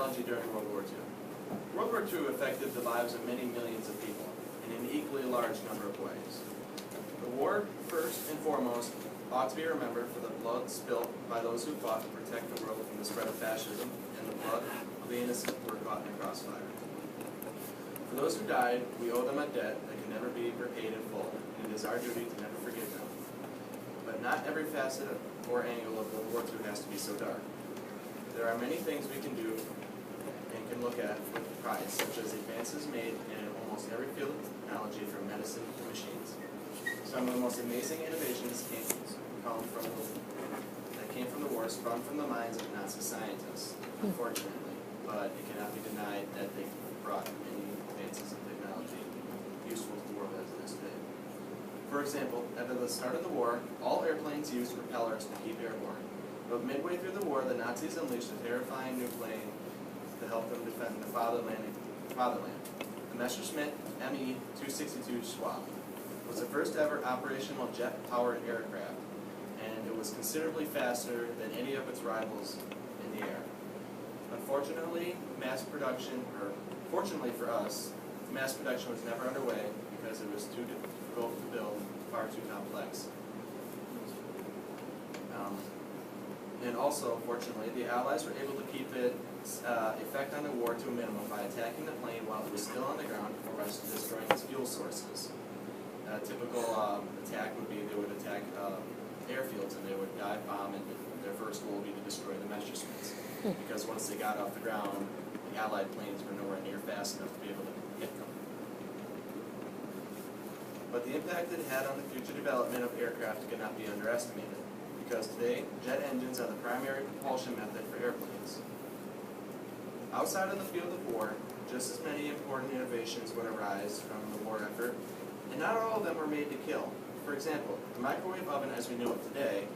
technology during World War II. World War II affected the lives of many millions of people in an equally large number of ways. The war, first and foremost, ought to be remembered for the blood spilt by those who fought to protect the world from the spread of fascism and the blood of the innocent who were caught in the crossfire. For those who died, we owe them a debt that can never be repaid in full, and it is our duty to never forgive them. But not every facet or angle of World War II has to be so dark. There are many things we can do and can look at with pride, such as advances made in almost every field of technology from medicine to machines. Some of the most amazing innovations came from the war, sprung from the minds of Nazi scientists, unfortunately, but it cannot be denied that they brought many advances in technology useful to the world as it is today. For example, after the start of the war, all airplanes used propellers to keep airborne. But midway through the war, the Nazis unleashed a terrifying new plane to help them defend the fatherland. The Messerschmitt Me-262 Schwab was the first ever operational jet-powered aircraft, and it was considerably faster than any of its rivals in the air. Unfortunately, fortunately for us, mass production was never underway because it was too difficult to build, far too complex. And also, fortunately, the Allies were able to keep its effect on the war to a minimum by attacking the plane while it was still on the ground or by destroying its fuel sources. A typical attack would be they would attack airfields and they would dive bomb, and their first goal would be to destroy the Messerschmitts. Because once they got off the ground, the Allied planes were nowhere near fast enough to be able to hit them. But the impact it had on the future development of aircraft cannot be underestimated, because today, jet engines are the primary propulsion method for airplanes. Outside of the field of war, just as many important innovations would arise from the war effort, and not all of them were made to kill. For example, the microwave oven as we know it today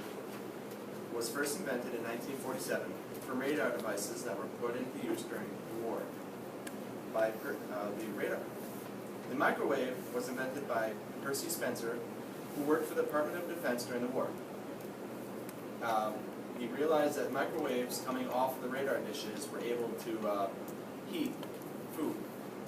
was first invented in 1947 for radar devices that were put into use during the war. The microwave was invented by Percy Spencer, who worked for the Department of Defense during the war. He realized that microwaves coming off the radar dishes were able to heat food.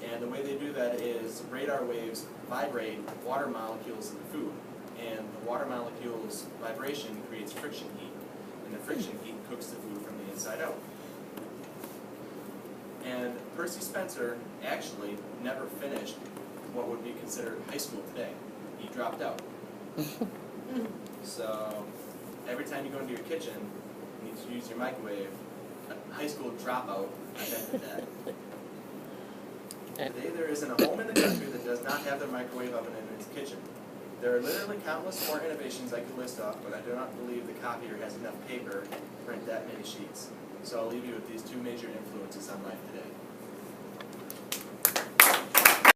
And the way they do that is radar waves vibrate water molecules in the food. And the water molecules' vibration creates friction heat. And the friction heat cooks the food from the inside out. And Percy Spencer actually never finished what would be considered high school today. He dropped out. So every time you go into your kitchen, you need to use your microwave. A high school dropout invented that. Today there isn't a home in the country that does not have their microwave oven in its kitchen. There are literally countless more innovations I could list off, but I do not believe the copier has enough paper to print that many sheets. So I'll leave you with these two major influences on life today.